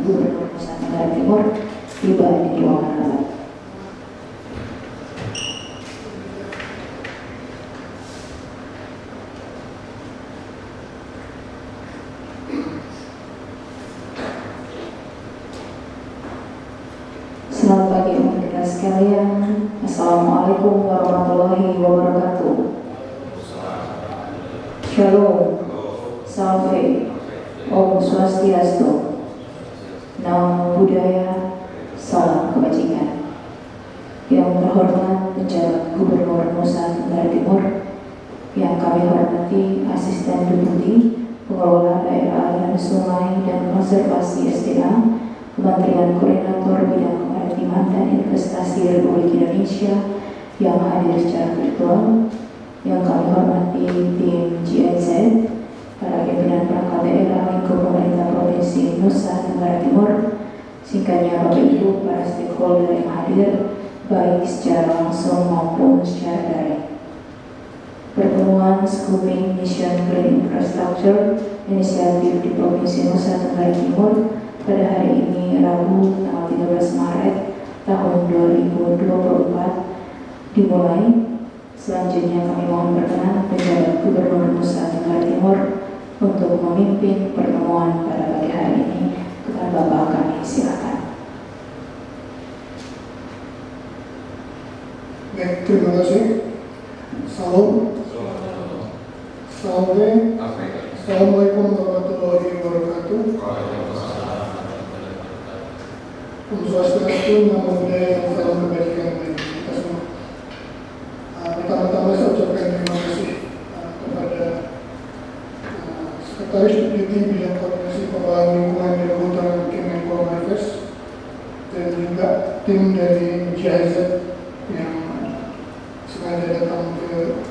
Gubernur Nusa Tenggara Timur tiba di ruangan rapat. Selamat pagi rekan sekalian. Assalamualaikum warahmatullahi wabarakatuh. Shalom, Salve, Om Swastiastu, Namo Buddhaya, Salam Kebajikan. Yang terhormat Penjabat Gubernur Nusa Tenggara Timur, yang kami hormati Asisten Deputi Pengelola Daerah Aliran Sungai dan Konservasi SDA, Kementerian Koordinator Bidang Kemaritiman dan Investasi Republik Indonesia yang hadir secara virtual, yang kami hormati tim GIZ, para pimpinan perangkat daerah lingkup pemerintah Provinsi Nusa Tenggara Timur, singkatnya Bapak Ibu, para stakeholder yang hadir, baik secara langsung maupun secara daring. Pertemuan Scoping Mission Green Infrastructure Inisiatif di Provinsi Nusa Tenggara Timur pada hari ini Rabu tanggal 13 Maret tahun 2024 dimulai. Selanjutnya kami mohon berkenan Penjabat Gubernur Nusa Tenggara Timur untuk memimpin pertemuan pada pagi hari ini. Kepada Bapak kami silakan. Baik, terima kasih. Salam. Salve. Assalamualaikum warahmatullahi wabarakatuh. Om Swastiastu, Namo Buddhaya, salam kebajikan bagi kita semua. Pertama-tama saya ucapkan terima kasih kepada Sekretaris Deputi Bidang Koordinasi Pengelolaan Lingkungan dan Kehutanan Kemenkominfo dan juga tim dari GIZ yang sengaja datang ke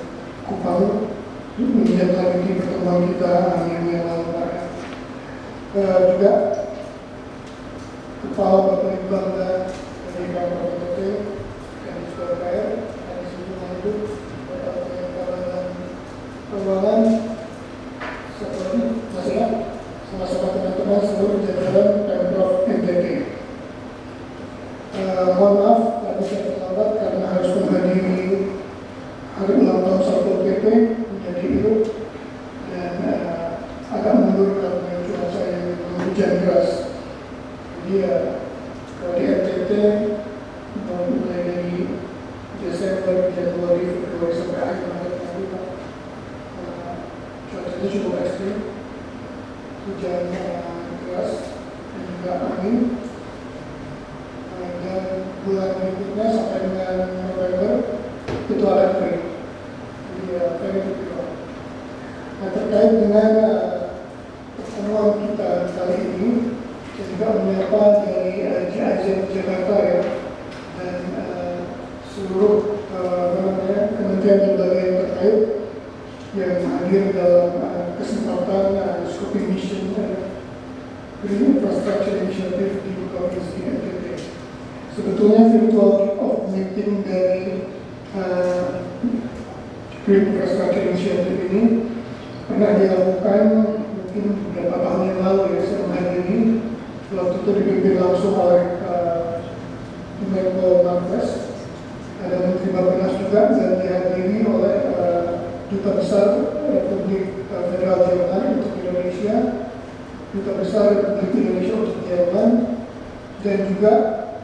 Kupang menindaklanjuti pertemuan kita yang lalu. Juga Kepala Bapak Ibu Bangga dari KPPT, Kadis KPR, Kadis Lingkungan Hidup, Bapak Kepala Keuangan, satu lagi masalah sama-sama teman-teman seluruh jajaran Pemprov NTT. Mohon maaf karena saya terlambat karena harus menghadiri hari ulang tahun Satpol PP menjadi itu dan agak mundur karena cuaca yang hujan deras. Jadi kalau di NTT mulai dari Desember, Januari, Februari sampai akhir Maret nanti cuacanya cukup ekstrim, hujan deras dan juga angin. Dan bulan berikutnya sampai dengan November itu ada kering. Jadi very difficult. Nah, terkait dengan pertemuan kita kali ini, saya juga menyapa dari GIZ Jakarta ya, dan seluruh kementerian dan lembaga yang terkait yang hadir dalam kesempatan Scoping Mission Green Infrastructure Initiative di Provinsi NTT. Sebetulnya virtual kick-off meeting dari Green Infrastructure Initiative ini pernah dilakukan mungkin beberapa tahun yang lalu ya, saya menghadiri. Waktu itu dipimpin langsung oleh Menko Marves, ada Menteri Bappenas juga, dan dihadiri oleh Duta Besar Republik Federal Jerman untuk Indonesia, Duta Besar Republik Indonesia untuk Jerman, dan juga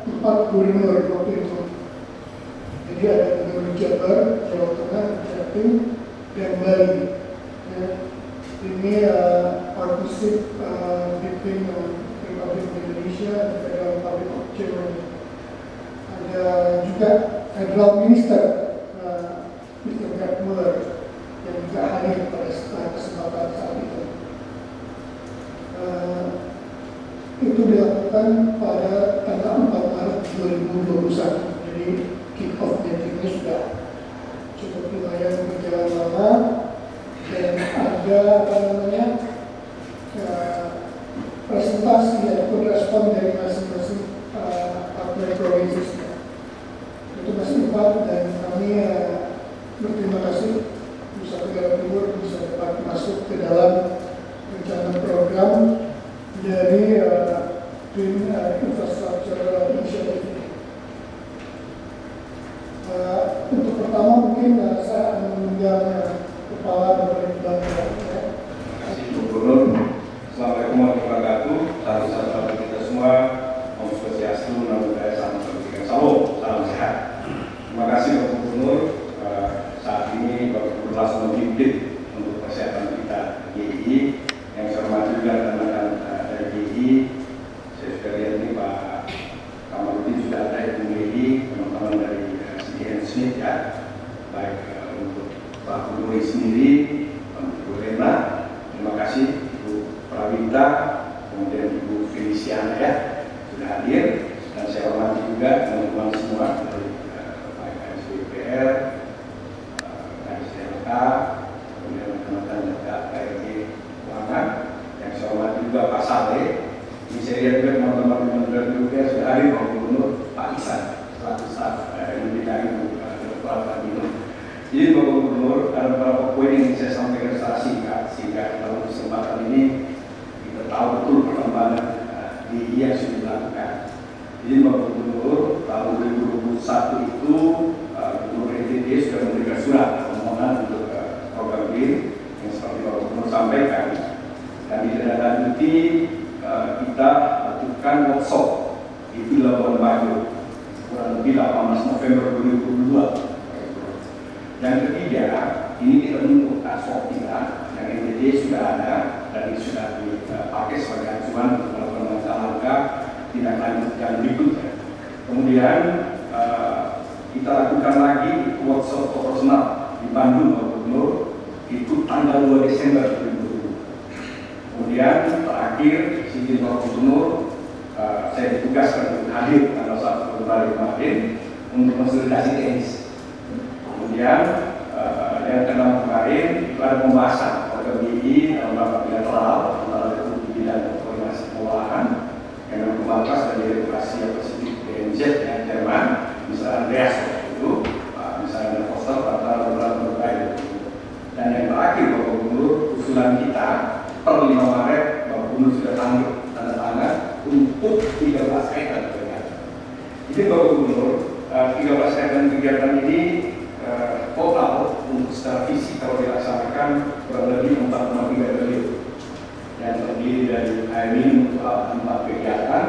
4 gubernur waktu itu. Jadi ada Gubernur Jabar, Jawa Tengah, Jatim, dan Bali. Ya, ini partnership between Republik Indonesia dan Federal Republic of Germany. Ada juga Federal Minister Mr. Gerd Muller yang juga hadir pada kesempatan saat itu. Itu dilakukan pada tanggal 4 Maret 2021. Jadi kick off meetingnya sudah cukup lumayan berjalan lama dan ada presentasi ataupun respon dari masing-masing partner provinsi. Itu masih 4 dan kami berterima kasih Nusa Tenggara Timur bisa dapat masuk ke dalam rencana program dari Green Infrastructure Initiative. Untuk pertama mungkin saya akan meminjam Kepala Bidang ya. Terima kasih Bu Gubernur. Assalamualaikum warahmatullahi wabarakatuh. Salam kita semua. Om Swastiastu, Namo Buddhaya, Salam Salam sehat. Terima kasih Pak Gubernur. Saat ini Pak Gubernur langsung memimpin untuk persiapan kita GI. Yang saya hormati juga teman-teman dari GI. Saya sudah lihat ini Pak Kamarudin sudah ada Ibu Meli, teman-teman dari CDN Smith ya. Baik untuk Pak Gubernur sendiri, Ibu Lena, terima kasih Ibu Prawita, kemudian Ibu Feliciana ya sudah hadir, dan saya hormati juga teman-teman semua dari KSDPR, KSDLK, kemudian teman-teman juga KRG Keuangan, yang saya hormati juga Pak Saleh. Ini saya lihat juga teman-teman Kementerian juga sudah hadir, Pak Gubernur, Pak Ihsan, selaku staf yang membidangi Kepala Kabinет. Jadi Bapak Gubernur, ada beberapa poin yang saya sampaikan secara singkat, sehingga dalam kesempatan ini kita tahu betul perkembangan di yang sudah dilakukan. Jadi Bapak Gubernur, tahun 2021 itu Gubernur NTT sudah memberikan surat permohonan untuk program BIN yang seperti Bapak Gubernur sampaikan, dan ditindaklanjuti kita lakukan workshop itu di Labuan Bajo kurang lebih 18 November 2022. Yang ketiga, ini kita menunggu asal kita yang NTT sudah ada dan ini sudah dipakai sebagai acuan untuk melakukan langkah-langkah tindak lanjut yang berikutnya. Kemudian kita lakukan lagi workshop operasional di Bandung, Pak Gubernur, itu tanggal 2 Desember 2020. Kemudian terakhir, izin Pak Gubernur, saya ditugaskan untuk hadir tanggal 1 Februari kemarin untuk konsolidasi teknis. Kemudian yang kedua kemarin itu ada pembahasan program BI dalam rapat bilateral antara Republik dan Koordinasi Keuangan yang memperbatas dari regulasi yang positif BNZ yang Jerman, misalnya Andreas itu, misalnya Foster antara beberapa berbagai. Dan yang terakhir Bapak Gubernur, usulan kita per 5 Maret Bapak Gubernur sudah tanda tangan untuk 13 kaitan kegiatan. Jadi Bapak Gubernur, 13 kaitan kegiatan ini total untuk secara fisik kalau dilaksanakan kurang lebih 4,3 triliun yang terdiri dari air minum untuk 4 kegiatan,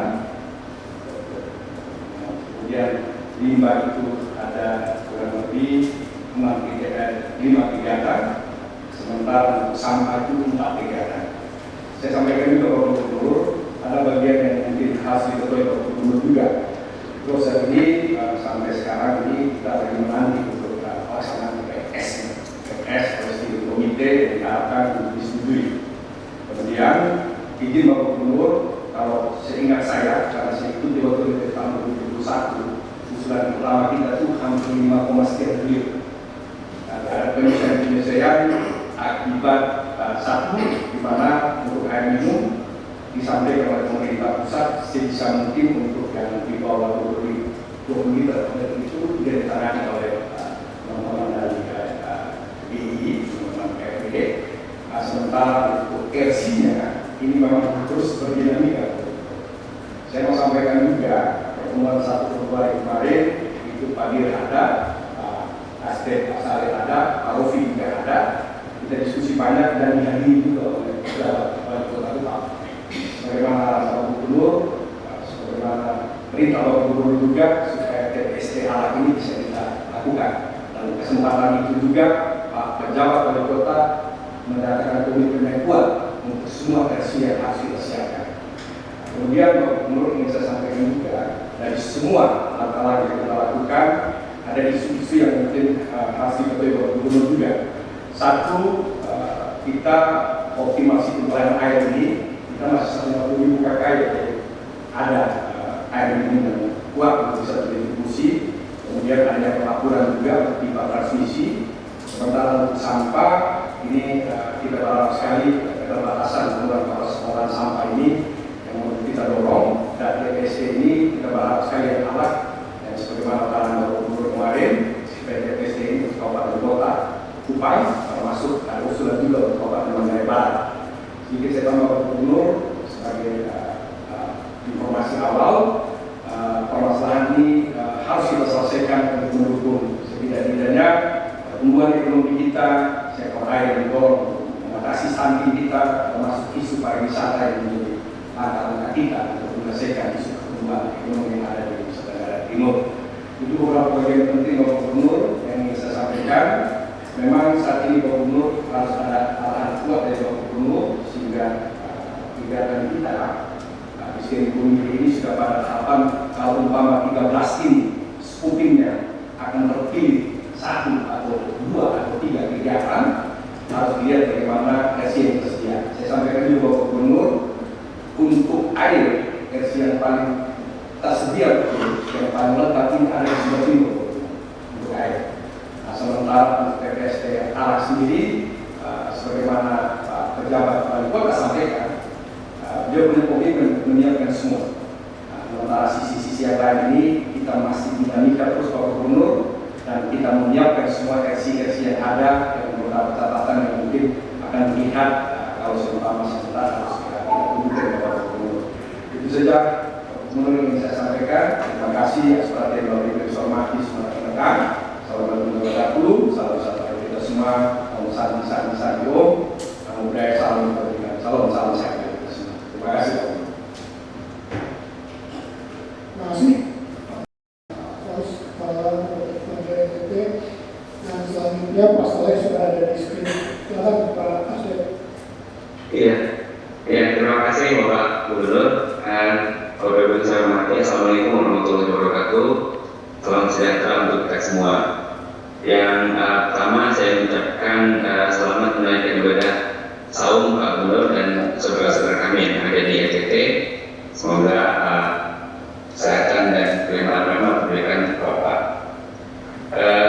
kemudian limbah itu ada kurang lebih 5 kegiatan, sementara untuk sampah itu 4 kegiatan. Saya sampaikan juga Bapak Gubernur, ada bagian yang mungkin harus diketahui Bapak Gubernur juga. Proses ini sampai sekarang ini kita lagi menanti untuk pelaksanaan PPS harus di komite yang diharapkan untuk disetujui. Kemudian izin Bapak Gubernur, kalau seingat saya, karena saya ikuti waktu di tahun 2021, usulan pertama kita itu hampir 5,3 triliun. Ada penyesuaian akibat satu, di mana untuk air minum disampaikan oleh pemerintah pusat sebisa mungkin untuk yang di bawah 20 liter itu tidak ditangani oleh teman-teman dari BI, teman-teman KRG. Sementara untuk RC-nya ini memang terus berdinamika. Saya mau sampaikan juga pertemuan 1 Februari kemarin itu Pak Dir ada, Asdep Pak Saleh ada, Pak Rofi juga ada. Kita diskusi banyak dan dihadiri juga oleh beberapa wali kota tetap. Bagaimana Bapak Gubernur, sebagaimana perintah Bapak Gubernur juga supaya TPSTH ini bisa kita lakukan. Dan kesempatan itu juga Pak Pejabat Wali Kota mendatangkan komitmen yang kuat untuk semua versi yang harus kita siapkan. Kemudian Bapak Gubernur ingin saya sampaikan juga dari semua langkah-langkah yang kita lakukan ada isu-isu yang mungkin harus diketahui Bapak Gubernur juga. Satu, kita optimasi pelayanan air ini. Kita masih 150.000 KKI ada air minum yang kuat untuk bisa terdistribusi. Kemudian ada pelaporan juga untuk pipa transmisi. Sementara untuk sampah ini kita berharap sekali keterbatasan penggunaan kapasitas sampah ini yang mau kita dorong. Dan TPST ini kita berharap sekali yang alat dan sebagaimana arahan Bapak Gubernur kemarin supaya TPST ini untuk Kabupaten Kota Kupai termasuk ada usulan juga untuk Kabupaten Manggarai Barat. Sedikit saya tambah Bapak Gubernur sebagai informasi menyelesaikan isu pertumbuhan ekonomi yang ada di Nusa Tenggara Timur. Itu beberapa poin penting Bapak Gubernur yang ingin saya sampaikan. Memang saat ini Bapak Gubernur harus ada arahan kuat dari Bapak Gubernur sehingga kegiatan kita di sini pemilu ini sudah pada tahapan kalau umpama 13 ini skupingnya akan terpilih 1 atau 2 atau 3 kegiatan, harus dilihat bagaimana versi yang tersedia. Saya sampaikan juga Bapak Gubernur, untuk air versi yang paling tersedia, yang paling lengkap ini ada di sebelah timur untuk air. Nah, sementara untuk PPST arah sendiri, sebagaimana Pak Pejabat Wali Kota sampaikan, dia punya komitmen menyiapkan semua. Nah, sementara sisi-sisi yang lain ini kita masih dinamika terus Bapak Gubernur, dan kita menyiapkan semua versi-versi yang ada dengan beberapa catatan yang mungkin akan dilihat kalau seumpama sebentar harus kita tundukkan kepada Bapak Gubernur. Itu saja Bapak Gubernur yang ingin saya sampaikan. Terima kasih atas perhatian Bapak Ibu yang hormati semua rekan-rekan. Salam satu kita semua. Salam Om. Budaya salam kebajikan. Salam sehat kita semua. Terima kasih Bapak Gubernur. Terima kasih. Dan selanjutnya Pak Saleh sudah ada di screen. Silakan Pak Asep. Iya, terima kasih Bapak Gubernur dan Bapak Ibu yang saya hormati. Assalamualaikum warahmatullahi wabarakatuh. Salam sejahtera untuk kita semua. Yang pertama saya mengucapkan selamat menunaikan ibadah saum Pak Gubernur dan saudara-saudara kami yang ada di NTT. Semoga kesehatan dan kelimpangan rahmat diberikan Bapak.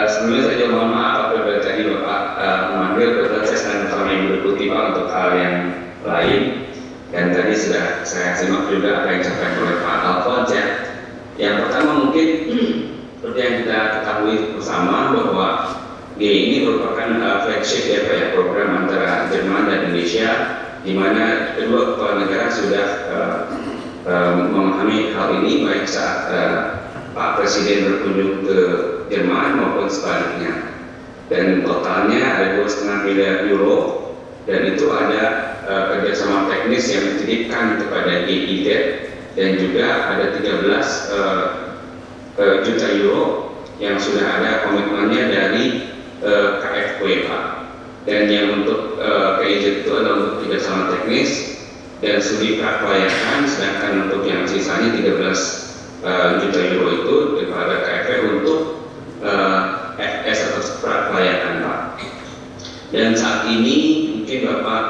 Sebelumnya saya juga mohon maaf apabila tadi Bapak memanggil, kebetulan saya sedang bersama Ibu Deputi Pak untuk hal yang lain, dan tadi sudah saya simak juga apa yang disampaikan oleh Pak Alfons ya. Yang pertama mungkin seperti yang kita ketahui bersama bahwa GI ini merupakan flagship ya Pak ya, program antara Jerman dan Indonesia, di mana kedua kepala negara sudah memahami hal ini baik saat Pak Presiden berkunjung ke Jerman maupun sebaliknya. Dan totalnya ada 2,5 miliar euro, dan itu ada kerjasama teknis yang dititipkan kepada GIZ, dan juga ada 13 juta euro yang sudah ada komitmennya dari KFW Pak. Dan yang untuk GIZ itu adalah untuk kerjasama teknis dan studi prakelayakan, sedangkan untuk yang sisanya 13 juta euro itu kepada KFW untuk FS atau prakelayakan Pak. Dan saat ini mungkin Bapak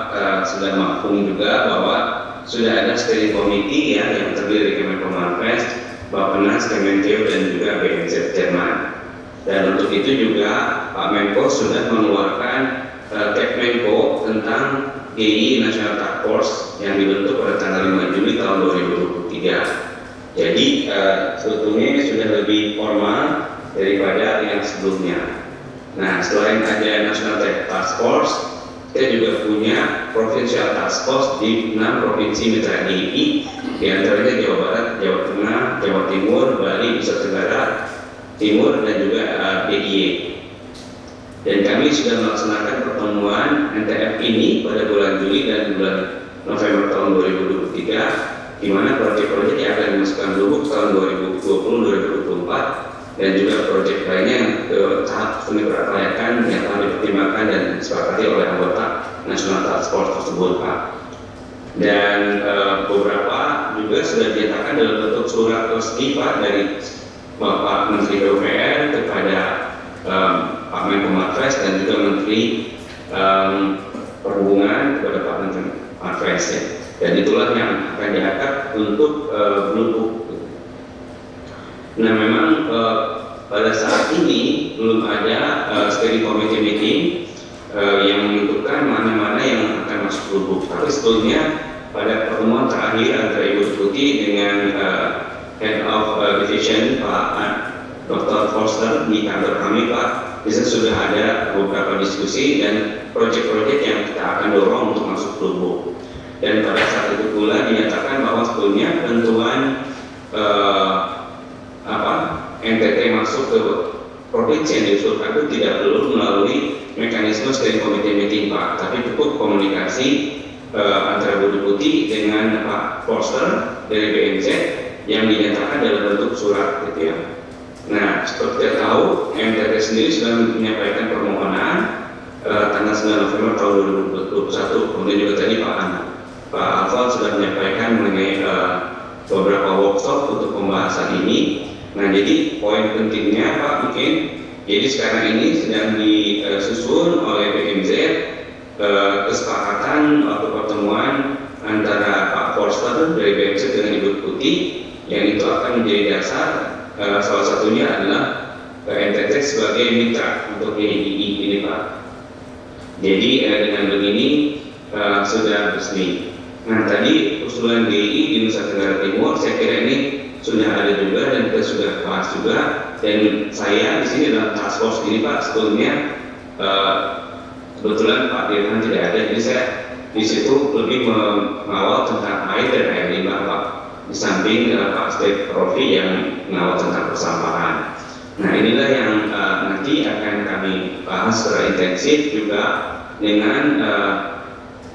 sudah maklum juga bahwa sudah ada steering committee ya yang terdiri dari Kemenkominfo, Bappenas, Kemenkeu dan juga BNZ Jerman. Dan untuk itu juga Pak Menko sudah mengeluarkan Kepmenko tentang GI National Task Force yang dibentuk pada tanggal 5 Juli tahun 2023. Jadi sebetulnya sudah lebih formal daripada yang sebelumnya. Nah, selain ada National Task Force, kita juga punya Provincial Task Force di 6 provinsi mitra GI, di antaranya Jawa Barat, Jawa Tengah, Jawa Timur, Bali, Nusa Tenggara Timur, dan juga DIY. Dan kami sudah melaksanakan pertemuan NTF ini pada bulan Juli dan bulan November tahun 2023, di mana proyek-proyek yang akan dimasukkan Lubuk tahun 2020-2024 dan juga proyek lainnya yang ke tahap studi prakelayakan yang telah dipertimbangkan dan disepakati oleh anggota National Task Force tersebut Pak. Dan beberapa juga sudah dinyatakan dalam bentuk surat resmi Pak dari Bapak Menteri PUPR kepada Pak Menkominfo dan juga Menteri Perhubungan kepada Pak Menteri Marves ya. Dan itulah yang akan diangkat untuk Lubuk. Nah, memang pada saat ini belum ada steering committee meeting yang menentukan mana-mana yang akan masuk Lubuk. Tapi sebetulnya pada pertemuan terakhir antara Ibu Deputi dengan Head of Division Pak Dr. Foster di kantor kami Pak, bisa sudah ada beberapa diskusi dan proyek-proyek yang kita akan dorong untuk masuk Lubuk. Dan pada saat itu pula dinyatakan bahwa sebetulnya penentuan NTT masuk ke provinsi yang diusulkan itu tidak perlu melalui mekanisme steering committee meeting Pak, tapi cukup komunikasi antara Bu Deputi dengan Pak Foster dari BNZ PMZ yang dinyatakan dalam bentuk surat gitu ya. Nah, seperti kita tahu, MTT sendiri sudah menyampaikan permohonan tanggal 9 November tahun 2021. Kemudian juga tadi Pak Alfon sudah menyampaikan mengenai beberapa workshop untuk pembahasan ini. Nah, jadi poin pentingnya Pak mungkin, jadi sekarang ini sedang disusun oleh PMZ kesepakatan atau pertemuan antara Pak Forster dari PMZ dengan Ibu Putih, yang itu akan menjadi dasar. Salah satunya adalah NTT sebagai mitra untuk GII ini Pak. Jadi dengan begini sudah resmi. Nah, tadi usulan GII di Nusa Tenggara Timur saya kira ini sudah ada juga dan kita sudah bahas juga. Dan saya di sini dalam task force ini Pak, sebetulnya kebetulan Pak Dirman tidak ada, jadi saya di situ lebih mengawal tentang air dan air limbah Pak, di samping Pak Steve Profi yang mengawal tentang persampahan. Nah, inilah yang nanti akan kami bahas secara intensif juga dengan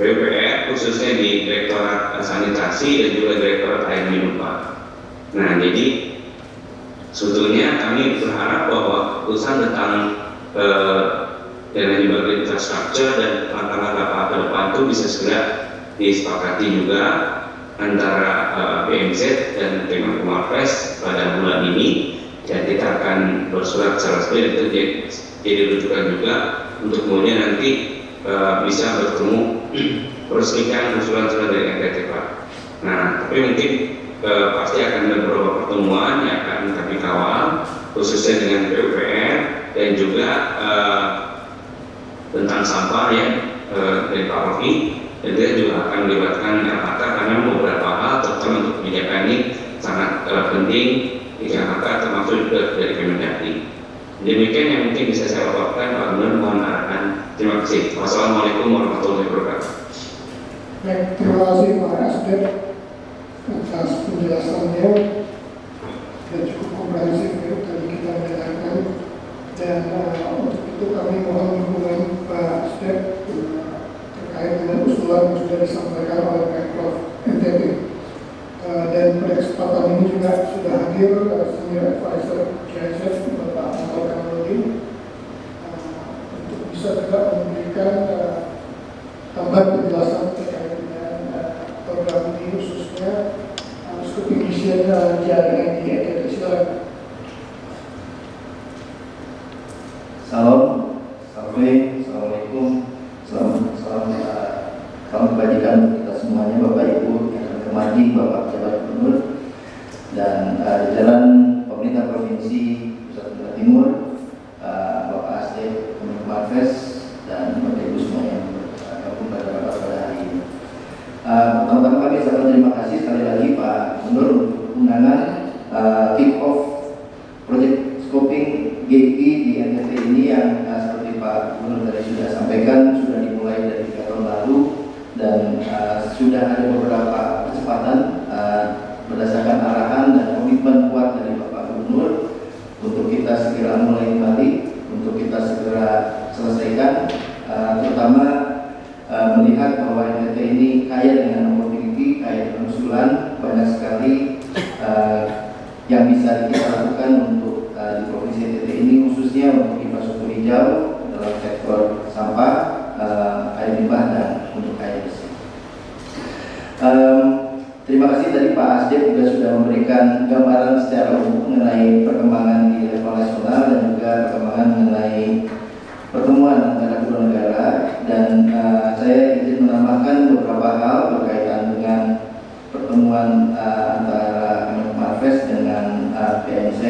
PUPR, khususnya di Direktorat Sanitasi dan juga Direktorat Air Minum Pak. Nah, jadi sebetulnya kami berharap bahwa keputusan tentang dana hibah infrastruktur dan langkah-langkah ke depan itu bisa segera disepakati juga antara PMZ dan Kementerian Marves pada bulan ini, dan kita akan bersurat secara resmi itu jadi rujukan juga untuk kemudian nanti bisa bertemu meresmikan usulan-usulan dari NTT Pak. Nah, tapi mungkin pasti akan ada beberapa pertemuan yang akan kami kawal, khususnya dengan PUPR dan juga tentang sampah ya dari Pak Rofi, dan dia juga akan melibatkan LHK karena beberapa hal terutama untuk kebijakan ini sangat penting di Jakarta, termasuk juga dari Kemendagri. Demikian yang mungkin bisa saya laporkan Pak Gubernur, mohon arahan. Terima kasih. Wassalamualaikum warahmatullahi wabarakatuh. Baik, terima kasih Pak Asdep atas penjelasannya dan cukup komprehensif ya, tadi kita mendengarkan, dan untuk itu kami mohon dukungan Pak Asdep terkait dengan usulan yang sudah disampaikan oleh Pemprov NTT. Dan pada kesempatan ini juga sudah hadir Senior Advisor GIZ Bapak Anwar Kamaludin untuk bisa juga memberikan tambahan penjelasan terkait dengan program ini, khususnya skop pengisian jaringan di NTT. Silakan. Salam, Assalamualaikum, salam kebajikan untuk kita semuanya, Bapak Ibu yang terhormati, Bapak Pejabat Gubernur dan jajaran pemerintah Provinsi Nusa Tenggara Timur, Bapak Asdep Kementerian Marves dan Bapak Ibu semua yang bergabung pada rapat pada hari ini. Pertama-tama kami ucapkan terima kasih sekali lagi Pak Gubernur untuk undangan kick off project scoping GII di NTT ini yang seperti Pak Gubernur tadi sudah sampaikan sudah dimulai dari 3 tahun lalu, dan sudah ada beberapa kecepatan berdasarkan arahan dan komitmen kuat dari Bapak Gubernur untuk kita segera mulai kembali, untuk kita segera selesaikan, terutama melihat bahwa NTT ini kaya dengan opportunity, kaya dengan usulan, banyak sekali yang bisa kita lakukan untuk di Provinsi NTT ini, khususnya untuk infrastruktur hijau dalam sektor sampah, air limbah dan untuk air bersih. Terima kasih tadi Pak Asdep juga sudah memberikan gambaran secara umum mengenai perkembangan di level nasional dan juga perkembangan mengenai pertemuan antara kedua negara, dan saya ingin menambahkan beberapa hal berkaitan dengan pertemuan antara Kementerian Marves dengan PMZ.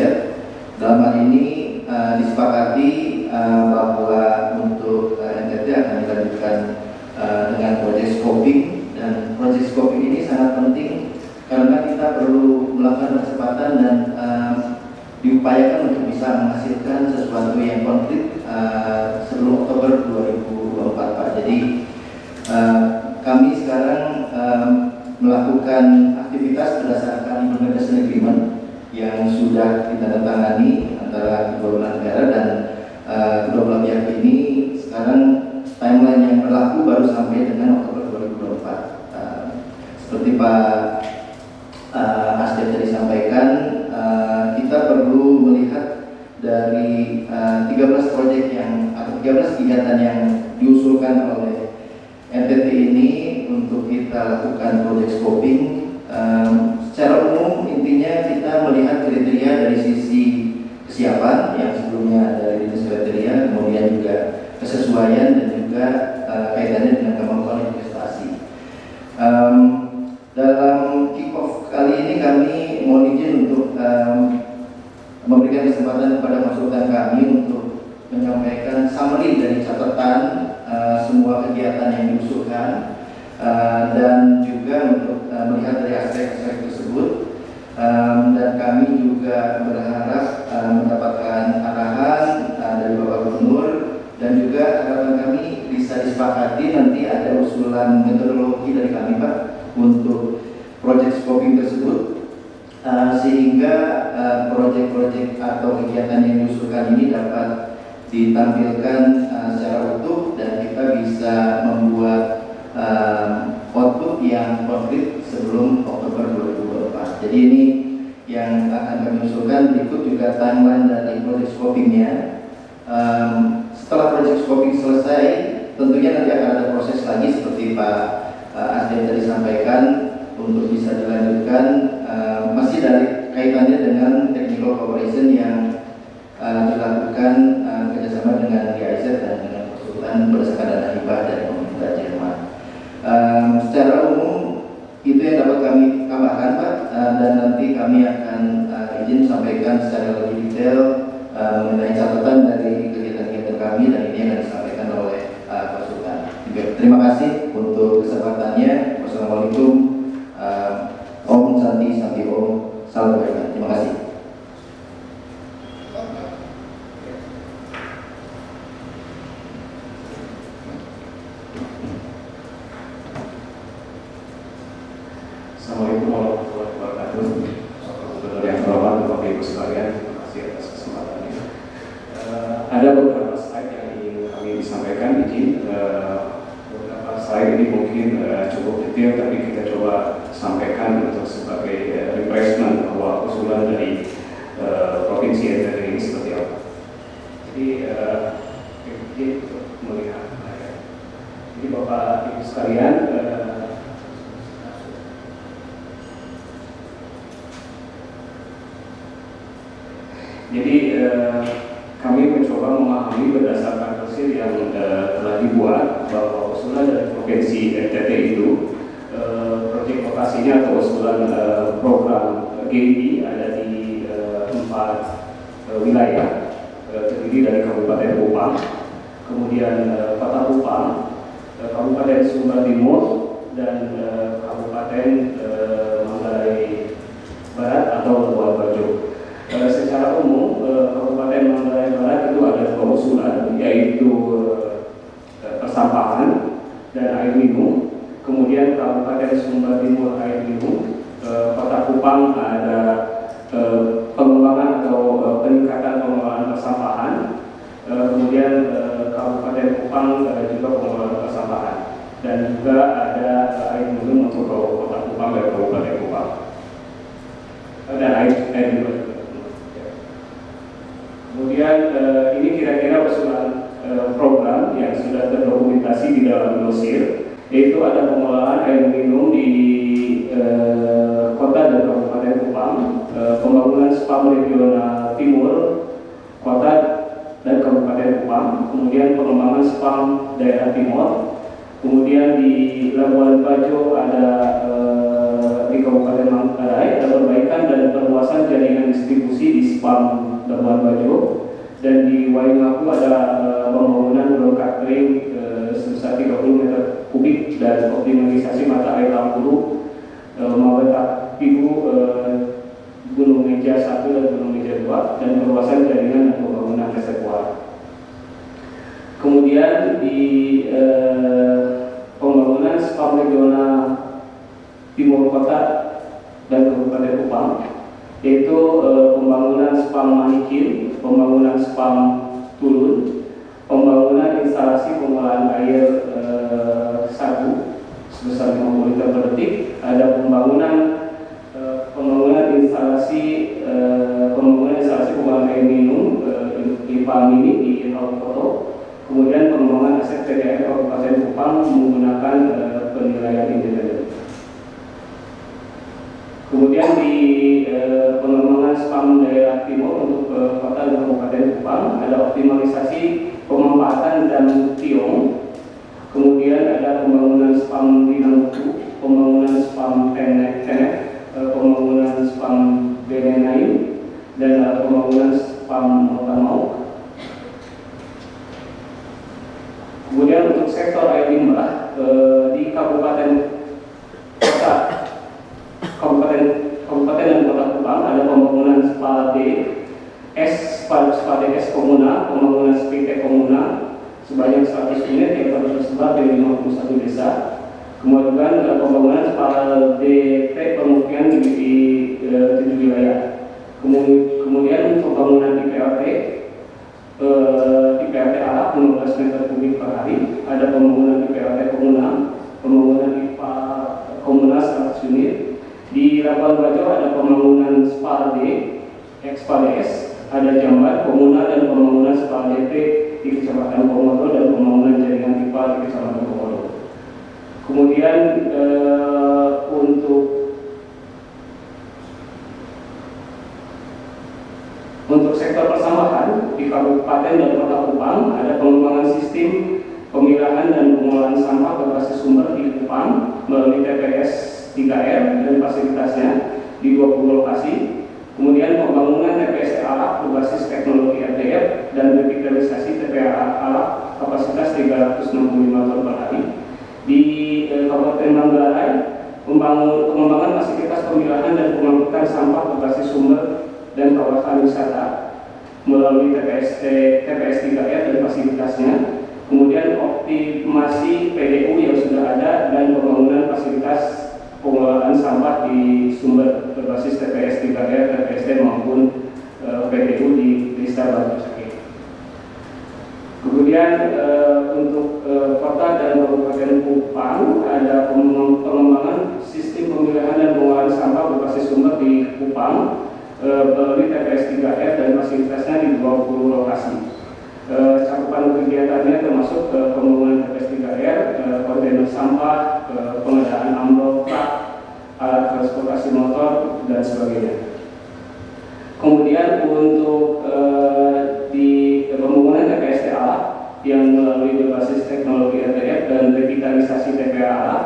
Dalam hal ini disepakati bahwa untuk NTT akan dilanjutkan dengan proyek scoping, dan proyek scoping ini sangat penting karena kita perlu melakukan percepatan dan diupayakan untuk bisa menghasilkan sesuatu yang konkret sebelum Oktober 2024 Pak. Jadi kami sekarang melakukan aktivitas berdasarkan implementation agreement yang sudah ditandatangani antara kedua belah negara, dan kedua belah pihak ini sekarang timeline yang berlaku baru sampai dengan Oktober 2024. Seperti Pak Asdem tadi sampaikan, kita perlu melihat dari 13 proyek yang atau 13 kegiatan yang diusulkan oleh NTT ini untuk kita lakukan project scoping. Secara umum intinya kita melihat kriteria dari sisi kesiapan yang sebelumnya dari dinas kriteria, kemudian juga kesesuaian dan juga kaitannya dengan kemampuan investasi. Dalam kick-off kali ini kami mohon izin untuk memberikan kesempatan kepada konsultan kami untuk menyampaikan summary dari catatan semua kegiatan yang diusulkan dan juga untuk melihat dari aspek-aspek tersebut. Dan kami juga berharap mendapatkan arahan dari Bapak Gubernur dan juga harapan kami bisa disepakati nanti ada usulan metodologi dari kami Pak untuk project scoping tersebut, sehingga proyek-proyek atau kegiatan yang diusulkan ini dapat ditampilkan secara utuh dan kita bisa membuat output yang konkret sebelum Oktober 2024. Jadi ini yang akan kami usulkan. Berikut juga timeline dari project scopingnya. Setelah project scoping selesai, tentunya nanti akan ada proses lagi seperti Pak Asdem tadi sampaikan untuk bisa dilanjutkan, masih dari kaitannya dengan technical cooperation yang dilakukan kerjasama dengan GIZ dan dengan konsultan berdasarkan dana hibah dari pemerintah Jerman. Secara umum itu yang dapat kami tambahkan Pak, dan nanti kami akan izin sampaikan secara lebih detail mengenai catatan dari kegiatan-kegiatan kami dan ini yang disampaikan oleh konsultan. Terima kasih untuk kesempatannya. Wassalamualaikum. Om Santi Santi Om. Salam kebaikan. Terima kasih. Assalamualaikum warahmatullahi wabarakatuh. Gubernur yang terhormat, Bapak Ibu sekalian, terima kasih atas kesempatannya. Ada beberapa slide yang ingin kami disampaikan. Izin beberapa slide ini mungkin cukup detail, tapi kita coba sampaikan untuk sebagai refreshment bahwa usulan dari provinsi NTT ini seperti apa. Jadi untuk melihat, jadi Bapak Ibu sekalian. Jadi kami mencoba memahami berdasarkan hasil yang telah dibuat bahwa usulan dari provinsi NTT itu proyek lokasinya atau usulan program GIB ada di 4 wilayah, terdiri dari Kabupaten Kupang, kemudian Kota Kupang, Kabupaten Sumbar Timur, dan Kabupaten Manggarai Barat atau Labuan Bajo. Secara umum Kabupaten Manggarai Barat itu ada 2 usulan, yaitu persampahan dan air minum. Kemudian Kabupaten Sumbar Timur air minum, Kota Kupang ada pengembangan atau peningkatan pengelolaan persampahan. Kemudian Kabupaten Kupang juga pengelolaan persampahan, dan juga ada air minum untuk Kota Kupang dan Kabupaten Kupang, dan air minum. Kemudian ini kira-kira usulan program yang sudah terdokumentasi di dalam dossier, yaitu ada pengelolaan air minum di Kota dan Kabupaten Kupang, pembangunan spam regional timur Kota dan Kabupaten Kupang, kemudian pengembangan spam daerah timur, kemudian di Labuan Bajo ada di Kabupaten Manggarai ada perbaikan dan perluasan jaringan distribusi di spam Labuan Bajo, dan di Waingapu ada pembangunan brokat ring sebesar 30 meter kubik dan optimalisasi mata air Tampuru, Mabeta Pibu, Gunung Meja 1 dan Gunung Meja 2, dan perluasan jaringan dan pembangunan reservoir. Kemudian di pembangunan spam regional timur Kota dan Kabupaten Kupang, yaitu pembangunan spam Manikin, pembangunan spam Tulun, pembangunan instalasi pengolahan air sabu sebesar 50 liter per detik, ada pembangunan pembangunan instalasi pembuangan air minum IPA mini di Haukoto, kemudian pengembangan aset PDAM Kabupaten Kupang menggunakan penilaian independen. Kemudian di pengembangan spam daerah timur untuk kota dan Kabupaten Kupang ada optimalisasi pemanfaatan dan tiong, kemudian ada pembangunan spam di Nangku, pembangunan spam Tenek, pembangunan spam Benenai, dan pembangunan spam Otamau. Kemudian untuk sektor air limbah di kabupaten dan kota Kupang ada pembangunan SPA DS Komuna, pembangunan SPT Komuna sebanyak 100 unit yang tersebar di 51 desa. Kemudian pembangunan SPA DT pemukiman di 7 wilayah. Kemudian pembangunan di PRT Alak 15 meter kubik per hari, ada pembangunan di PRT Komuna, pembangunan di Komuna 100 unit. Di Labuan Bajo ada pembangunan SPA D, XPADS, ada Jamban, Komuna, dan pembangunan SPA DT di Kecamatan Komodo dan pembangunan jaringan pipa di Kecamatan Komodo. Kemudian untuk sektor persampahan di Kabupaten dan Kota Kupang ada pengembangan sistem pemilahan dan pengolahan sampah berbasis sumber di Kupang melalui TPS 3R dan fasilitasnya di 20 lokasi. Kemudian pembangunan TPS Alak berbasis teknologi RDF dan revitalisasi TPA Alak kapasitas 365 ton per hari. Di Kabupaten Manggarai, pengembangan fasilitas pemilahan dan pengangkutan sampah berbasis sumber dan kawasan wisata melalui TPS 3R dan fasilitasnya. Kemudian optimasi PDU yang sudah ada dan pembangunan fasilitas pengolahan sampah di sumber berbasis TPS 3R, TPST maupun PDU di Desa Batu Cakil. Kemudian untuk kota dan Kabupaten Kupang ada pengembangan sistem pemilihan dan pengolahan sampah berbasis sumber di Kupang melalui TPS 3R dan fasilitasnya di 20 lokasi. Cakupan kegiatannya termasuk pembangunan TPS 3R, kontainer sampah, pengadaan amblok, alat transportasi motor, dan sebagainya. Kemudian untuk di pembangunan TPS Alak yang melalui berbasis teknologi RDF dan revitalisasi TPA Alak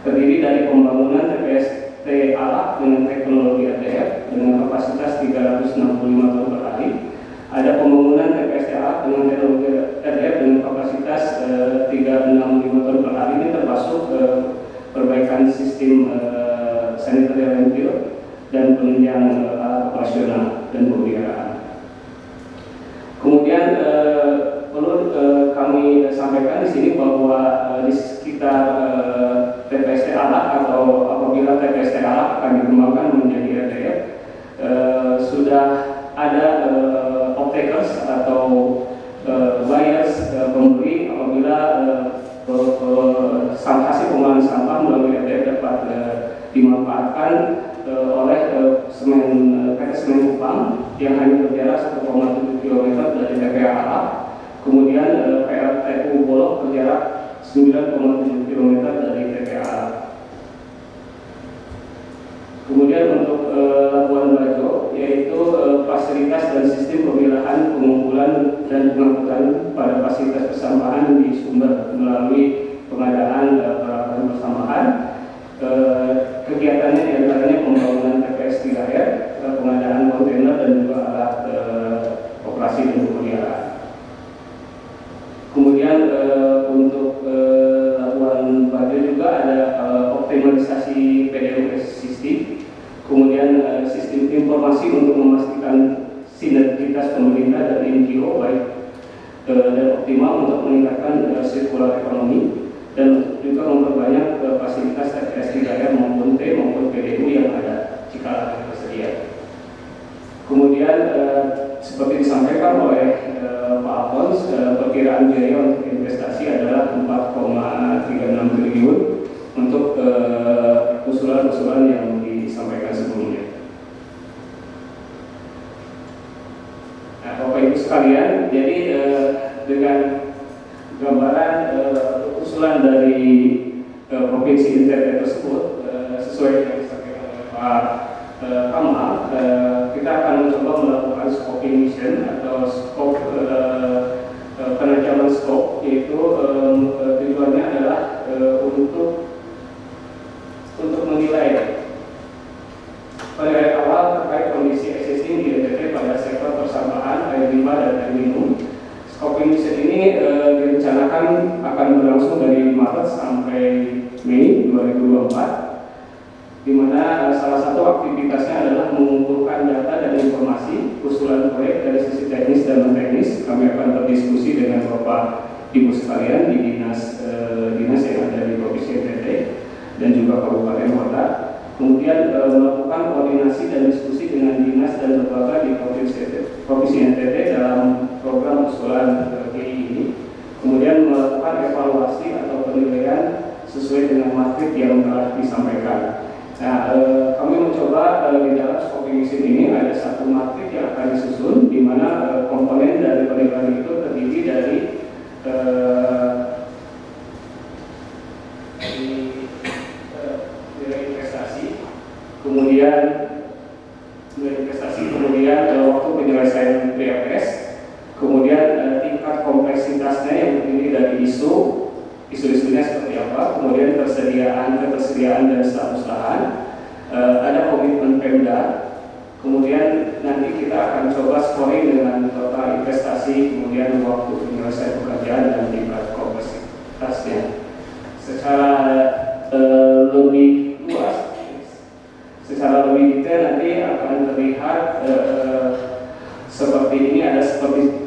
terdiri dari pembangunan TPS Alak dengan teknologi RDF dengan kapasitas 365 ton per hari. Ada pembangunan TPS Alak dengan teknologi RDF dengan kapasitas 365 ton per hari. Ini termasuk perbaikan sistem sanitary landfill dan penunjang alat operasional dan pemeliharaan. Kemudian perlu kami sampaikan di sini bahwa di sekitar TPS Alak atau apabila TPS Alak akan dikembangkan menjadi RDF, sudah ada off-takers atau buyers pembeli apabila hasil pengolahan sampah melalui RDF dapat dimanfaatkan oleh PT Semen Kupang yang hanya berjarak 1,7 km dari TPA Alak. Kemudian PLTU Bolok berjarak 9,7 km dari TPA Alak. Kemudian untuk Labuan Bajo yaitu fasilitas dan sistem pemilahan, pengumpulan dan pengangkutan pada fasilitas persampahan di sumber melalui pengadaan peralatan persampahan. Kegiatannya diantaranya pembangunan TPS 3R, pengadaan kontainer dan juga alat operasi dan pemeliharaan. Kemudian untuk Labuan Bajo juga ada optimalisasi PDU sistem, kemudian sistem informasi untuk memastikan sinergitas pemerintah dan NGO baik dan optimal untuk meningkatkan sirkular ekonomi dan juga memperbanyak fasilitas TPS 3R maupun T maupun PDU yang ada jika tersedia. Kemudian seperti disampaikan oleh Pak Alphonse, perkiraan biaya untuk investasi adalah 4,36 triliun untuk usulan-usulan yang disampaikan sebelumnya. Bapak Ibu sekalian, jadi dengan gambaran usulan dari Provinsi NTT tersebut sesuai yang disampaikan oleh Pak Kamal, kita akan mencoba melakukan scoping mission atau scope penajaman scope, yaitu tujuannya adalah untuk menilai penilaian awal terkait kondisi existing di NTT pada sektor persampahan, air limbah dan air minum. Scoping mission ini direncanakan akan berlangsung dari Maret sampai Mei 2024, di mana salah satu aktivitasnya adalah mengumpulkan data dan informasi usulan proyek dari sisi teknis dan non-teknis. Kami akan berdiskusi dengan Bapak Ibu sekalian di dinas yang ada di Provinsi NTT dan juga kabupaten kota. Kemudian melakukan koordinasi dan diskusi dengan dinas dan lembaga di Provinsi NTT dalam program usulan KI ini. Kemudian melakukan evaluasi atau penilaian sesuai dengan matrik yang telah disampaikan. Nah, kami mencoba di dalam scoping mission ini ada satu matrik yang akan disusun, di mana komponen dari penilaian itu terdiri dari nilai investasi, kemudian waktu penyelesaian PFS, kemudian tingkat kompleksitasnya yang terdiri dari isu-isunya seperti apa, kemudian ketersediaan dan status lahan, ada komitmen Pemda, kemudian nanti kita akan coba scoring dengan total investasi, kemudian waktu penyelesaian pekerjaan dan tingkat kompleksitasnya. Secara lebih luas, secara lebih detail nanti akan terlihat seperti ini, ada seperti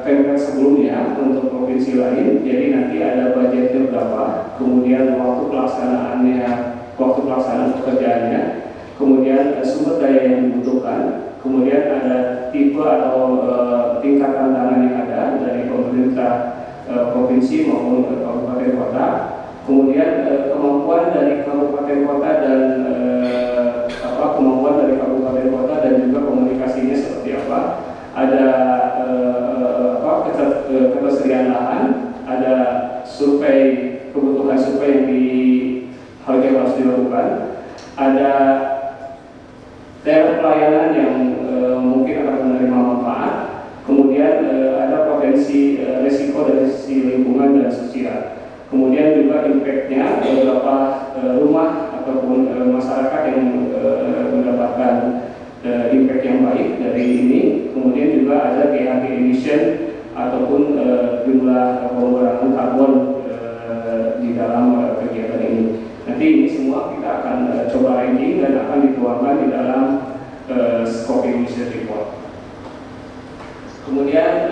template sebelumnya untuk provinsi lain. Jadi nanti ada budgetnya berapa, kemudian waktu pelaksanaan pekerjaannya, kemudian sumber daya yang dibutuhkan, kemudian ada tipe atau tingkat tantangan yang ada dari pemerintah provinsi maupun kabupaten kota, kemudian kemampuan dari kabupaten kota dan juga komunikasinya seperti apa, ada ketersediaan lahan, ada kebutuhan survei yang harus dilakukan, ada daerah pelayanan yang mungkin akan menerima manfaat, kemudian ada potensi resiko dari sisi lingkungan dan sosial, kemudian juga impact-nya beberapa rumah ataupun masyarakat yang mendapatkan impact yang baik dari ini, kemudian juga ada GHG emission ataupun jumlah pengurangan karbon di dalam kegiatan ini. Nanti ini semua kita akan coba ranking dan akan dituangkan di dalam scoping mission report. Kemudian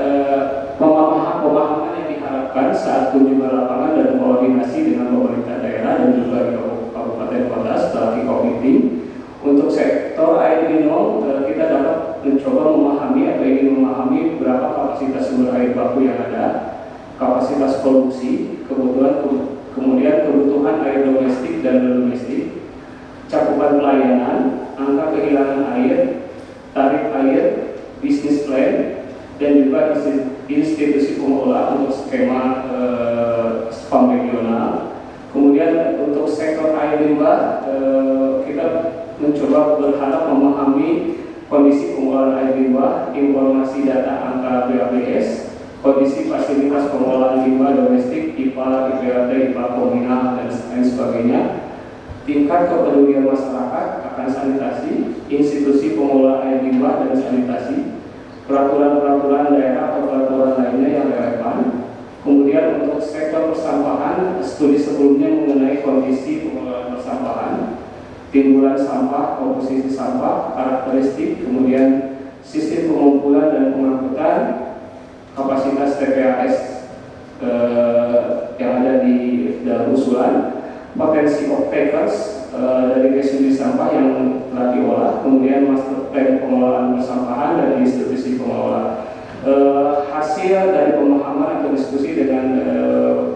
pemahaman yang diharapkan saat kunjungan lapangan dan koordinasi dengan pemerintah daerah dan juga di kabupaten kota setelah kick-off meeting. Untuk sektor air minum, kita dapat mencoba memahami atau ingin memahami berapa kapasitas sumber air baku yang ada, kapasitas produksi, kemudian kebutuhan air domestik dan non-domestik, cakupan pelayanan, angka kehilangan air, tarif air, bisnis plan, dan juga institusi pengelola untuk skema spam regional. Kemudian untuk sektor air limbah, kita mencoba berharap memahami kondisi pengelolaan air limbah, informasi data angka BABS, kondisi fasilitas pengelolaan limbah domestik, IPA, IPAT, IPA komunal, dan lain sebagainya, tingkat kepedulian masyarakat akan sanitasi, institusi pengelola air limbah dan sanitasi, peraturan-peraturan daerah atau peraturan lainnya yang relevan. Kemudian untuk sektor persampahan, studi sebelumnya mengenai kondisi pengelolaan persampahan, timbulan sampah, komposisi sampah, karakteristik, kemudian sistem pengumpulan dan pengangkutan, kapasitas TPAS yang ada di dalam usulan, potensi off-takers dari residu sampah yang telah diolah, kemudian master plan pengelolaan persampahan dan institusi pengelola. Hasil dari pemahaman atau diskusi dengan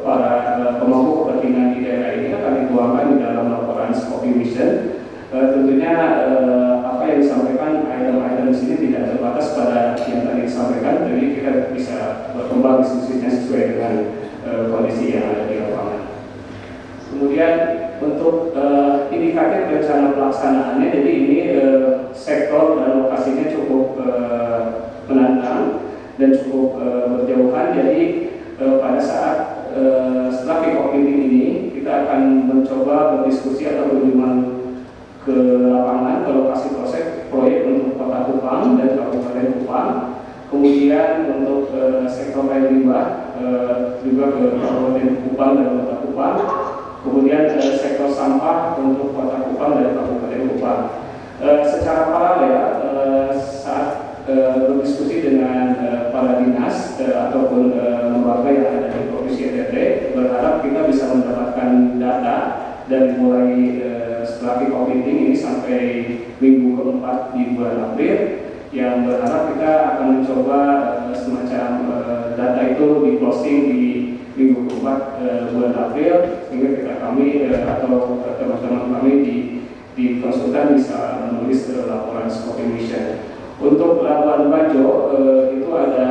para pemangku kepentingan di daerah ini akan dituangkan di dalam laporan scoping mission. Tentunya apa yang disampaikan item-item di sini tidak terbatas pada yang tadi disampaikan, kita bisa berkembang diskusinya sesuai dengan kondisi yang ada di lapangan. Kemudian untuk indikatif rencana pelaksanaannya, jadi ini sektor dan lokasinya cukup menantang dan cukup berjauhan. Jadi pada saat setelah kick-off meeting ini kita akan mencoba berdiskusi atau berkunjungan ke lapangan, ke lokasi proyek untuk Kota Kupang dan Kabupaten Kupang. Kemudian untuk sektor air limbah juga ke Kabupaten Kupang dan Kota Kupang. Kemudian sektor sampah untuk Kota Kupang dan Kabupaten Kupang. Secara paralel saat berdiskusi dengan para dinas ataupun lembaga yang ada di Provinsi NTT, berharap kita bisa mendapatkan data dari mulai setelah kick-off meeting ini sampai minggu keempat di bulan April, yang berharap kita akan mencoba semacam data itu di closing di minggu keempat bulan April, sehingga kami atau teman-teman kami di konsultan bisa menulis laporan scoping mission. Untuk Labuan Bajo itu ada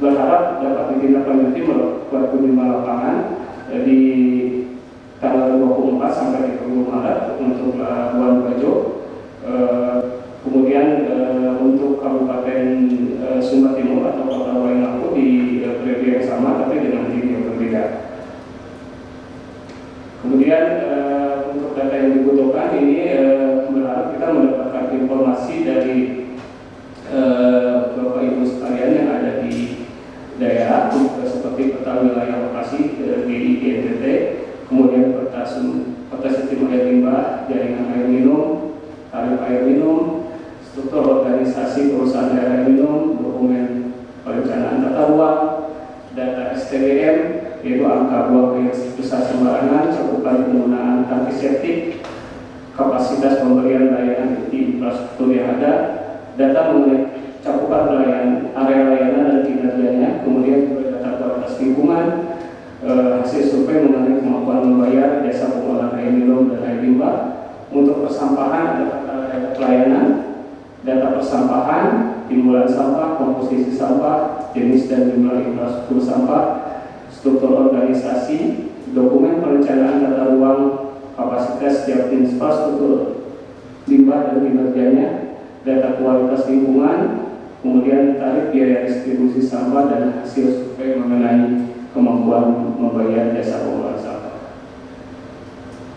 berharap dapat ditindaklanjuti melakukan kunjungan lapangan di tanggal 24 sampai 30 Maret untuk Labuan Bajo. Kemudian untuk Kabupaten Sumba Timur atau Kota Waingapu di periode yang sama tapi dengan tim yang berbeda. Kemudian untuk data yang dibutuhkan ini berharap kita mendapatkan informasi dari Bapak Ibu sekalian yang ada di daerah seperti peta wilayah lokasi GIG NTT, kemudian peta sistem air limbah, jaringan air minum, tarif air minum, struktur organisasi perusahaan air minum, dokumen perencanaan tata ruang, data STBM, yaitu angka buang air besar sembarangan, cakupan penggunaan tangki septik, kapasitas pemberian layanan di infrastruktur yang ada, data mengenai cakupan area layanan dan kinerjanya, kemudian data kualitas lingkungan, hasil survei mengenai kemampuan membayar jasa pengolahan air minum dan air limbah. Untuk persampahan ada pelayanan, data persampahan, timbulan sampah, komposisi sampah, jenis dan jumlah infrastruktur sampah, struktur organisasi, dokumen perencanaan tata ruang, kapasitas setiap infrastruktur limbah dan kinerjanya, data kualitas lingkungan, kemudian tarif biaya distribusi sampah dan hasil survei mengenai kemampuan membayar jasa pengolahan sampah.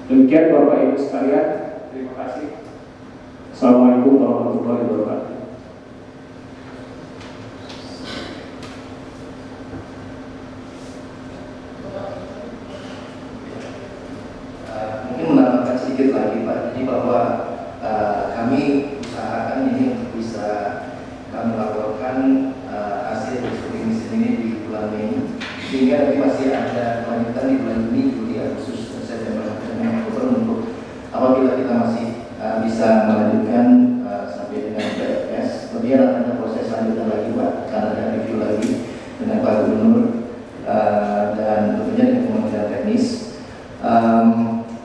Demikian Bapak Ibu sekalian, terima kasih. Assalamualaikum warahmatullahi wabarakatuh. Mungkin menambahkan sedikit lagi Pak, jadi bahwa kami usahakan ini untuk bisa kami laporkan hasil scoping mission ini di bulan Mei, sehingga nanti masih ada kelanjutan di bulan Juni, Juli, Agustus, September, dan Oktober untuk apabila kita masih bisa melanjutkan sampai dengan PFS. Kemudian akan ada proses lanjutan lagi Pak, akan ada review lagi dengan Pak Gubernur dan tentunya dengan Kementerian Teknis.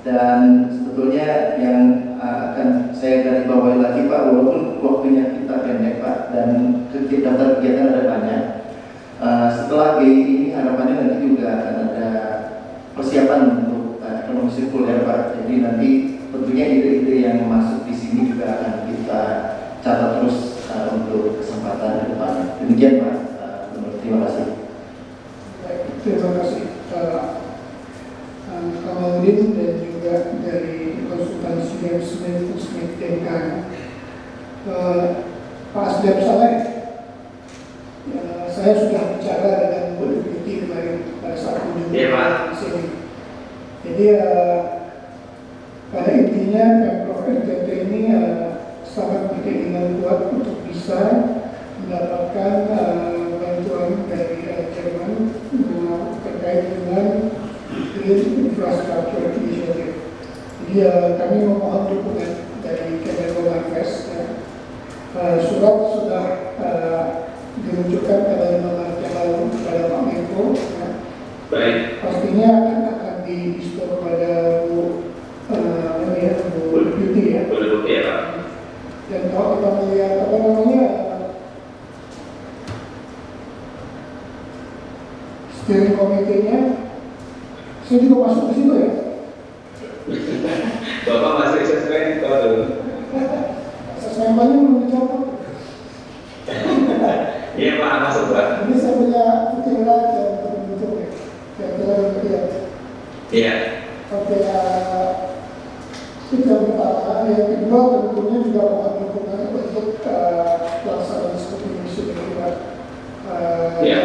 Dan sebetulnya yang akan saya garis bawahi lagi Pak, walaupun waktunya kita pendek Pak dan daftar kegiatan ada banyak, setelah GI ini harapannya nanti juga akan ada persiapan untuk ekonomi sirkuler Pak. Jadi nanti tentunya ide-ide yang masuk di sini juga akan kita catat terus untuk kesempatan ke depan. Demikian Pak. Terima kasih. Baik, terima kasih Pak Kamaludin dan juga dari konsultan Smith Denkan. Pak Asdep Saleh, saya sudah bicara dengan Bu Deputi kemarin pada saat kunjungan di sini. Jadi pada intinya Pemprov NTT ini sangat berkeinginan kuat untuk bisa mendapatkan bantuan dari Jerman terkait dengan Green Infrastructure Initiative. Jadi kami memohon dukungan dari Kemenkominfo. Surat sudah diluncurkan pada 5 Maret yang lalu kepada Pak Menko. Baik. Pastinya akan di-store kepada Bu Beauty ya. Boleh Pak. Dan kalau kita melihat apa namanya steering committee-nya, saya juga masuk ke situ ya. Bapak masih sesuai kalau Sesuai banyak belum dicopot. iya Pak, masuk Pak. Ini saya punya putih lagi untuk membentuk ya. Kira-kira Iya. Oke, itu yang pertama. Yang kedua tentunya juga mohon dukungan untuk pelaksanaan seperti ini sudah. Iya.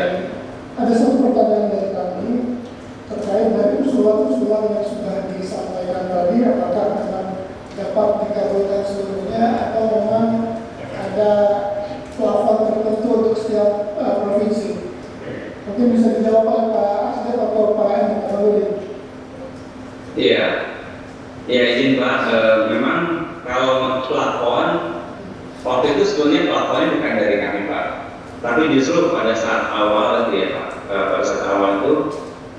Ada satu pertanyaan dari kami terkait dari usulan-usulan yang sudah disampaikan tadi, apakah memang dapat dikabulkan seluruhnya atau memang ada plafon tertentu untuk setiap provinsi. Mungkin bisa dijawab oleh Pak Asdep atau Pak Emin. Iya, ya izin Pak. Memang kalau plafon waktu itu sebetulnya plafonnya bukan dari kami Pak, tapi justru pada saat awal itu ya Pak, pada saat awal itu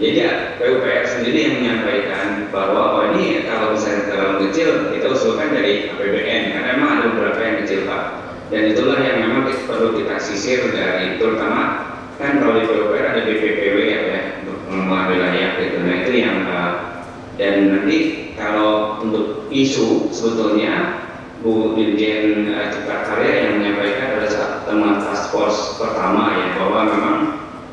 jadi ya PUPR sendiri yang menyampaikan bahwa oh ini kalau misalnya terlalu kecil kita usulkan dari APBN karena memang ada beberapa yang kecil Pak, dan itulah yang memang perlu kita sisir dari terutama kan kalau di PUPR ada BPPW ya untuk pengelola wilayah gitu. Nah itu yang dan nanti kalau untuk isu sebetulnya Bu Dirjen Cipta Karya yang menyampaikan pada saat temuan task force pertama ya bahwa memang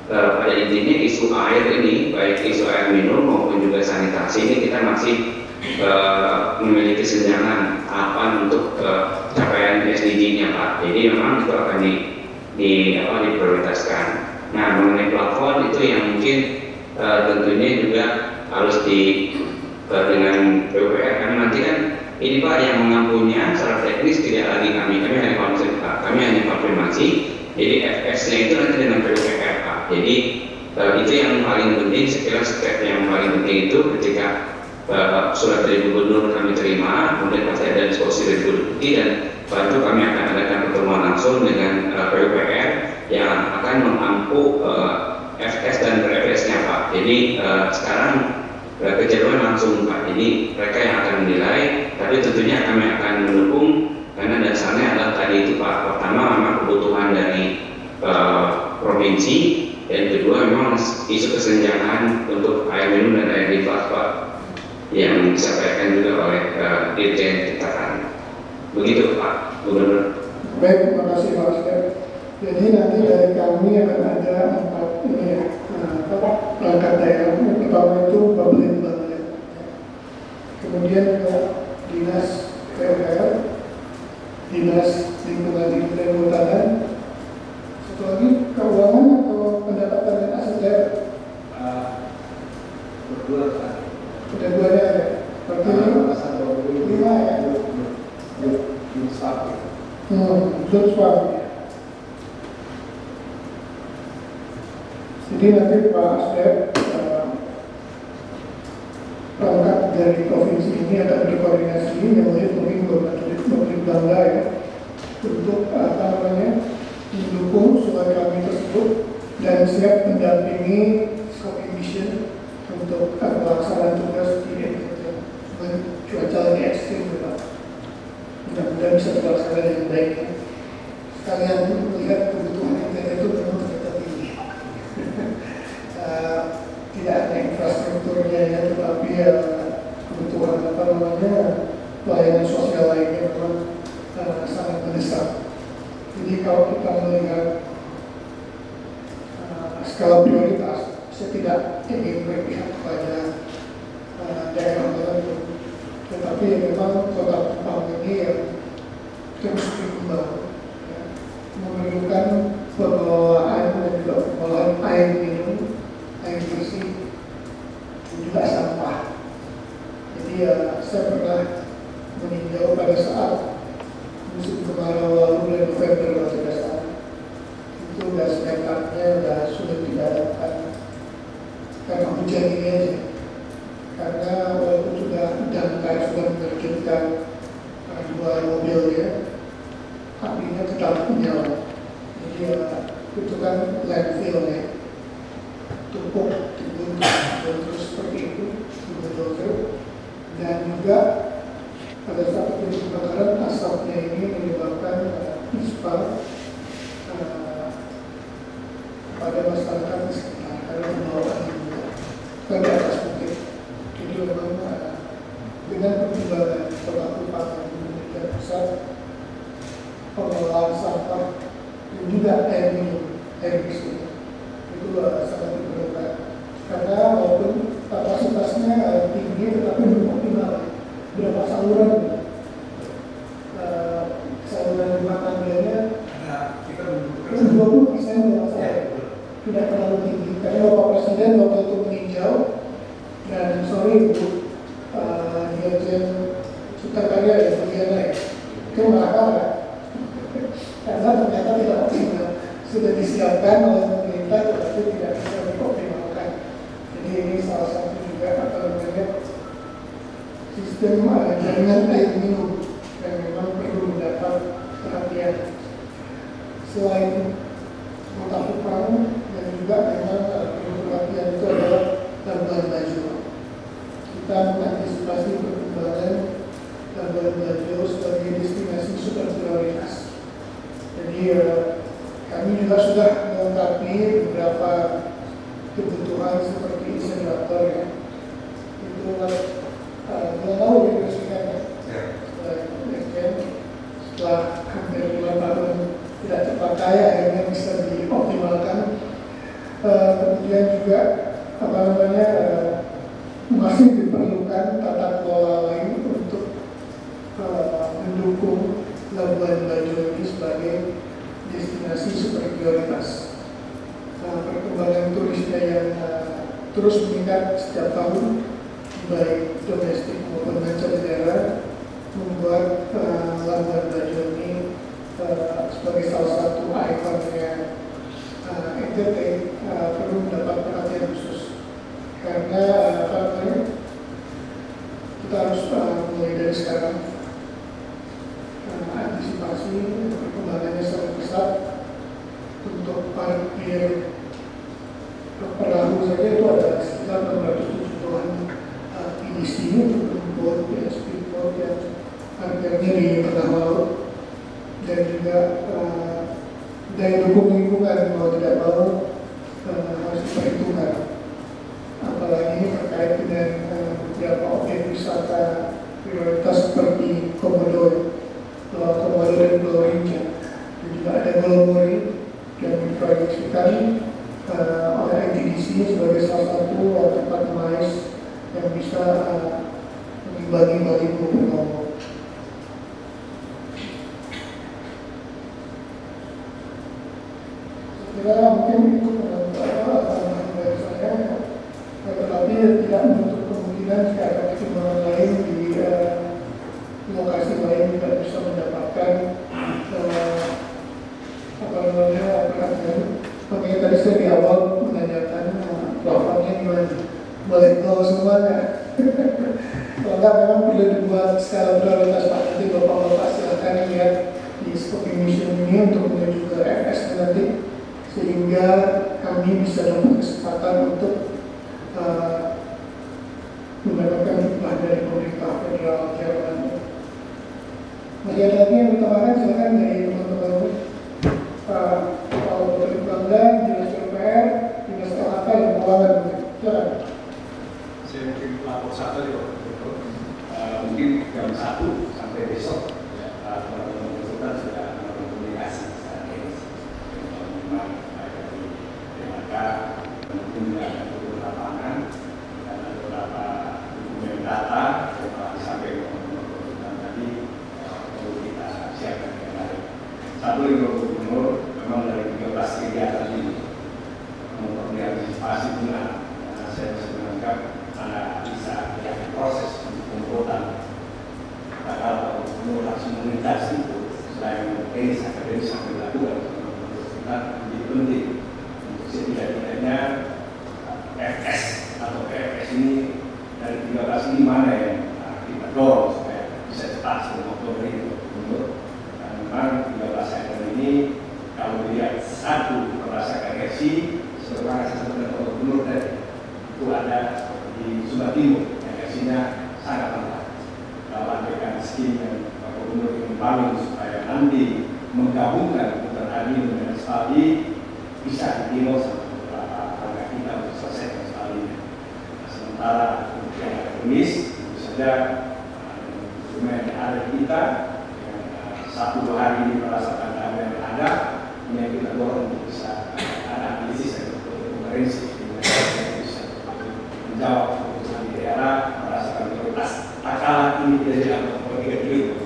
pada intinya isu air ini baik isu air minum maupun juga sanitasi ini kita masih memiliki senjangan tahapan untuk capaian SDG-nya Pak. Jadi memang itu akan diprioritaskan. Nah mengenai plafon itu yang mungkin tentunya juga harus dengan PUPR karena nanti kan ini Pak yang mengampunya secara teknis tidak lagi kami hanya konfirmasi. Jadi FS-nya itu nanti dengan PUPR Pak. Jadi itu yang paling penting, sekira step yang paling penting itu ketika surat dari gubernur kami terima, kemudian pasti ada diskusi dari Bu Deputi dan bantu kami akan adakan pertemuan langsung dengan PUPR yang akan mengampu FS dan PFS-nya Pak. Jadi sekarang kejadian langsung Pak, jadi mereka yang akan menilai, tapi tentunya kami akan mendukung karena dasarnya adalah tadi itu Pak, pertama memang kebutuhan dari provinsi, dan kedua memang isu kesenjangan untuk air minum dan air limbah Pak yang disampaikan juga oleh Dirjen Cipta Karya. Begitu Pak Gubernur. Baik, terima kasih Pak Asdep. Jadi nanti dari kami akan ada 4 ini ya, perangkat daerah. Yang pertama itu Babelin, kemudian ke Dinas PUPR, Dinas Lingkungan Hidup dan Kehutanan, satu lagi keuangan atau pendapatan dan aset daerah. Kedua-duanya ya. Berarti 5 ya. Belum suami. Jadi nanti Pak Asdep perangkat dari provinsi ini akan berkoordinasi yang mungkin Bapak Bangga ya untuk mendukung surat kami tersebut dan siap mendampingi scoping mission untuk pelaksanaan tugas di cuaca lagi ekstrim Pak. Mudah-mudahan bisa terlaksana dengan baik. Sekalian melihat kebutuhan internet itu memang ternyata tinggi. Tidak hanya infrastrukturnya ya, tetapi kebutuhan pelayanan sosial lainnya memang sangat mendesak. Jadi kalau kita melihat skala prioritas, saya tidak ingin berpihak kepada daerah tertentu, tetapi memang kota Kupang ini yang terus berkembang, ya, memerlukan pengelolaan dan juga pengelolaan air minum, air bersih, dan juga sampah. Jadi saya pernah meninjau pada saat musim kemarau lalu bulan November kalau tidak salah, itu gas metannya sudah tidak dapat karena hujan ini aja. Karena walaupun damkar sudah menerjunkan 2 mobilnya, apinya tetap menyala. Jadi itu kan landfill ya, tumpuk timbun terus seperti itu bulldozer, dan juga pada saat terjadi kebakaran asapnya ini menyebabkan ispa pada masyarakat di sekitar karena membawa pengelolaan sampah dan juga air minum, air bersih. Itu sangat diperlukan. Karena walaupun kapasitasnya tinggi tetapi belum optimal. Berapa saluran? Saluran rumah tangganya kita 20% kalau saya tidak terlalu tinggi. Karena Bapak Presiden waktu itu meninjau dan sorry Bu, Dirjen Sutakarya ya bagian lain itu marah-marah karena ternyata tidak optimal, sudah disiapkan oleh pemerintah tetapi tidak bisa dioptimalkan. Jadi ini salah satu juga apa namanya sistem jaringan air minum yang memang perlu mendapat perhatian. Selain kota Kupang dan juga memang perlu perhatian itu adalah Labuan Bajo. Kita mengantisipasi perkembangan Labuan Bajo sebagai destinasi super prioritas. Jadi kami juga sudah melengkapi beberapa kebutuhan seperti insinerator ya. Itu belum tahu dibersihkan ya. Setelah hampir 2 tahun tidak terpakai akhirnya bisa dioptimalkan. Kemudian juga apa namanya masih diperlukan tata kelola lain untuk mendukung Labuan Bajo ini sebagai destinasi super prioritas. Perkembangan turisnya yang terus meningkat setiap tahun, baik domestik maupun mancanegara, membuat Labuan Bajo ini sebagai salah satu ikonnya NTT perlu mendapat perhatian khusus. Karena apa namanya kita harus mulai dari sekarang antisipasi perkembangannya sangat besar. Untuk parkir perahu saja itu ada sekitar 670-an PDC untuk boat dan speedboat yang parkirnya di tengah laut, dan juga daya dukung lingkungan mau tidak mau harus diperhitungkan. Apalagi ini terkait dengan beberapa objek wisata prioritas seperti Komodo dan Pulau Rinca, dan juga ada Golomori yang diproyeksikan oleh ITDC sebagai salah satu tempat mais yang bisa bagi-bagi Pulau. Saya mungkin itu tambahan dari saya, tetapi tidak menutup kemungkinan jika ada pertimbangan lain di lokasi lain tidak bisa mendapatkan apa namanya perhatian. Makanya tadi saya di awal menanyakan plafonnya gimana, boleh tahu semuanya. Kalau enggak memang perlu dibuat skala prioritas Pak, nanti Bapak-Bapak silakan lihat di scoping mission ini untuk menuju ke FS nanti, sehingga kami bisa dapat kesempatan untuk mendapatkan hikmah dari pemerintah federal Jerman. Masih ada lagi yang bertambahkan, silakan dari teman-teman Kepala Bapak Bangga, Dinas PUPR, Dinas LHK yang keuangan. Silakan. Saya mungkin lapor satu ya, mungkin jam 1 sampai besok teman-teman konsultan sudah berkomunikasi saat ini. Memang ada di DHK, mungkin juga ada turun lapangan, dan ada beberapa dokumen data yang telah disampaikan teman-teman konsultan tadi perlu kita siapkan yang lain. Satu yang Gubernur memang dari 13 kegiatan ini mengantisipasi benar, karena saya masih menganggap mana bisa terjadi proses untuk pembuatan bakal Gubernur langsung melintasi itu. Selain teknis akademis yang dilakukan kita menjadi penting untuk setidak-tidaknya FS atau PFS ini dari 13 ini mana yang kita dorong supaya bisa cepat sebelum Oktober ini Gubernur. Dan memang 13 item ini kalau dilihat satu berdasarkan versi sebagaimana sesuai dengan Gubernur tadi itu ada di Sumba Timur yang versinya sangat lengkap. Kalau ada skim yang Pak Gubernur ingin bangun supaya nanti menggabungkan Dr. Adi dengan Spaldi bisa ditimbul sama beberapa tangga kita untuk selesaikan Spaldinya. Nah, sementara untuk yang akademis tentu saja dokumen yang ada di kita yang 1-2 hari ini merasakan ada yang ada, ini yang kita dorong untuk bisa ada analisis dan komprehensif yang bisa menjawab kebutuhan di daerah, merasakan prioritas takalan ini tidak dilakukan oleh tiga-tiga.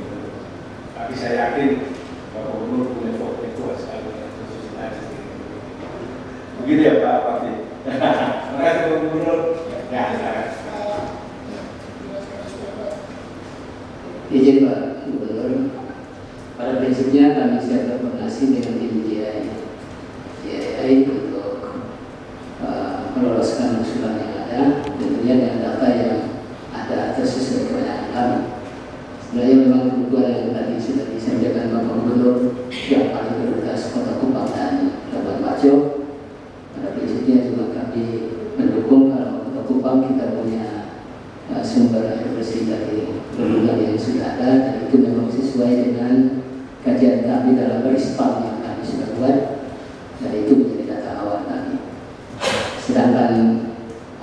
Tapi saya yakin Bapak Gubernur punya fokus itu sekali begitu ya Pak Fatih. Terima kasih Bapak Gubernur. Ya, silakan. Izin Pak Gubernur, pada prinsipnya kami siap berkoordinasi dengan tim GII untuk meloloskan usulan yang ada, tentunya dengan data yang ada tersesuai dari kebanyakan kami. Sebenarnya memang kebutuhan yang tadi sudah disampaikan Bapak Gubernur yang paling prioritas Kota Kupang dan Labuan Bajo. Pada prinsipnya juga kami mendukung kalau Kota Kupang kita punya sumber air bersih dari bendungan yang sudah ada, dan itu memang sesuai dengan kajian kami dalam berispam yang kami sudah buat, dan itu menjadi data awal kami. Sedangkan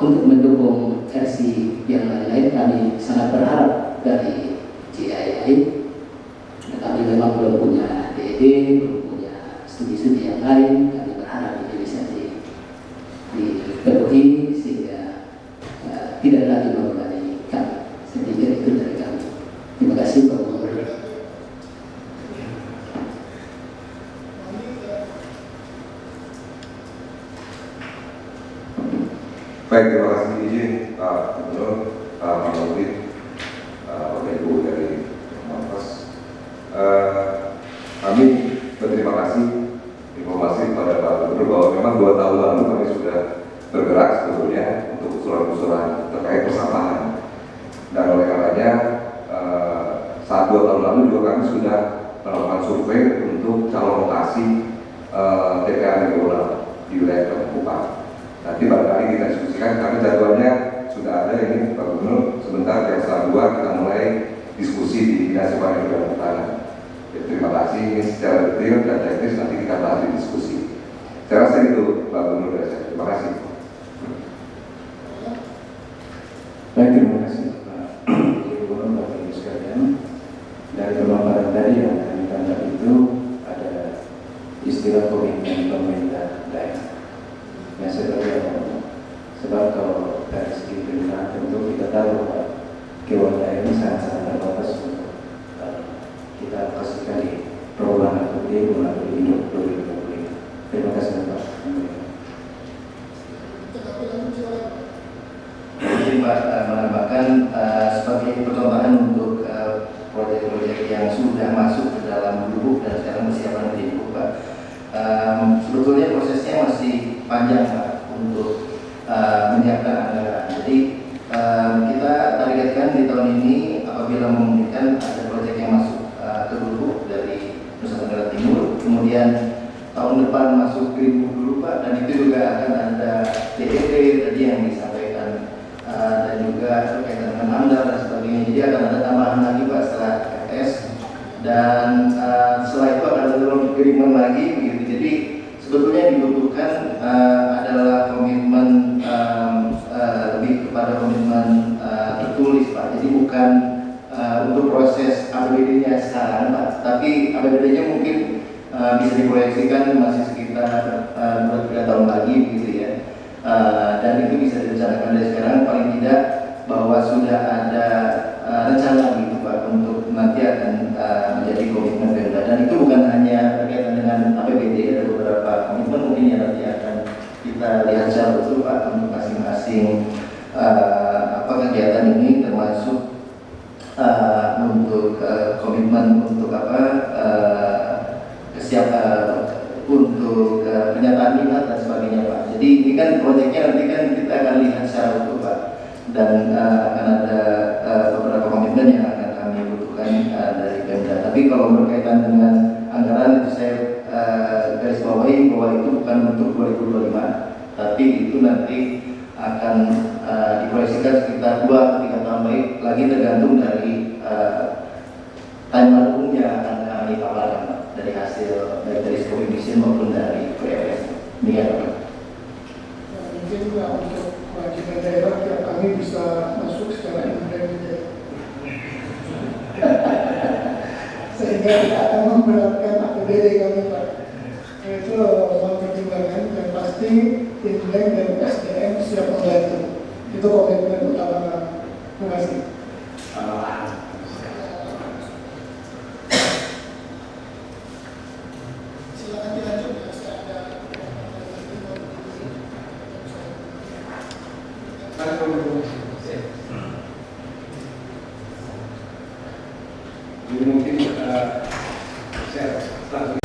untuk mendukung versi yang lain-lain, kami sangat berharap dari GII. Kami memang belum punya DED, belum punya studi-studi yang lain. Kami berharap ini bisa dipenuhi sehingga tidak lagi membebani kami. Saya pikir itu dari kami. Terima kasih Pak Gubernur. Baik, terima kasih izin Pak Gubernur, Pak Nurdin, Bapak Ibu dari Mampes. Kami berterima kasih informasi kepada Pak Gubernur bahwa memang 2 tahun lalu kami sudah bergerak sebetulnya untuk usulan-usulan terkait persampahan. Dan oleh karenanya saat 2 tahun lalu juga kami sudah melakukan survei untuk calon lokasi TPA regional di wilayah Kabupaten Kupang. Nanti barangkali kita diskusikan, kami jadwalnya sudah ada ini Pak Gubernur. Sebentar jam 2 kita mulai diskusi di Dinas Pertanian dan Pertanian. Terima kasih, ini secara detail dan teknis nanti kita bahas di diskusi. Saya rasa itu Pak Gubernur dari saya. Terima kasih. Baik, terima kasih Pak Gubernur, Bapak Ibu sekalian. Dari pemaparan tadi yang kami tangkap itu ada istilah komitmen pemerintah daerah. Yang seperti apa? Sebab kalau dari segi pemerintah tentu kita tahu bahwa kewenangan ini sangat-sangat terbatas untuk kita pastikan di perubahan APBD mulai hidup 2020. Terima kasih Pak. Izin Pak menambahkan sebagai percobaan untuk proyek-proyek yang sudah masuk ke dalam lubuk dan sekarang persiapan di lubuk Pak. Sebetulnya prosesnya masih panjang Pak untuk menyiapkan anggaran. Jadi kita targetkan di tahun ini apabila memungkinkan ada proyek yang masuk ke lubuk dari Nusa Tenggara Timur, kemudian tahun depan masuk ke lubuk dulu Pak, dan itu juga akan ada DEP tadi yang disampaikan dan juga berkaitan dengan AMDAL dan sebagainya. Jadi akan ada tambahan lagi Pak setelah FS, dan setelah itu akan ada agreement lagi begitu. Jadi sebetulnya dibutuhkan adalah komitmen lebih kepada komitmen tertulis Pak. Jadi bukan untuk proses APBD-nya sekarang Pak, tapi APBD-nya mungkin bisa diproyeksikan masih sekitar 2-3 tahun lagi begitu ya. Dan itu bisa direncanakan dari sekarang, paling tidak bahwa sudah ada rencana gitu Pak untuk nanti akan menjadi komitmen Pemda. Dan itu bukan hanya berkaitan dengan APBD, ada beberapa komitmen mungkin yang nanti akan kita lihat secara betul Pak untuk masing-masing kegiatan ini, termasuk untuk komitmen untuk untuk pernyataan minat dan sebagainya Pak. Jadi ini kan proyeknya nanti kan kita akan lihat secara utuh Pak, dan akan ada beberapa komitmen yang akan kami butuhkan dari Pemda. Tapi kalau berkaitan dengan anggaran itu saya garis bawahi bahwa itu bukan untuk 2025, tapi itu nanti akan diproyeksikan sekitar 2-3 tahun lagi, tergantung dari timeline umum yang akan kami paparkan dari hasil baik dari scoping mission maupun dari PFS. Demikian Pak. Mungkin juga untuk kewajiban daerah yang kami bisa masuk secara independen sehingga tidak akan memberatkan APBD kami Pak. Itu mempertimbangkan dan pasti Inlek dan SDM siap membantu. Itu komitmen utama kami. Terima kasih. Silakan dilanjut ya, sudah ada. Jadi mungkin saya langsung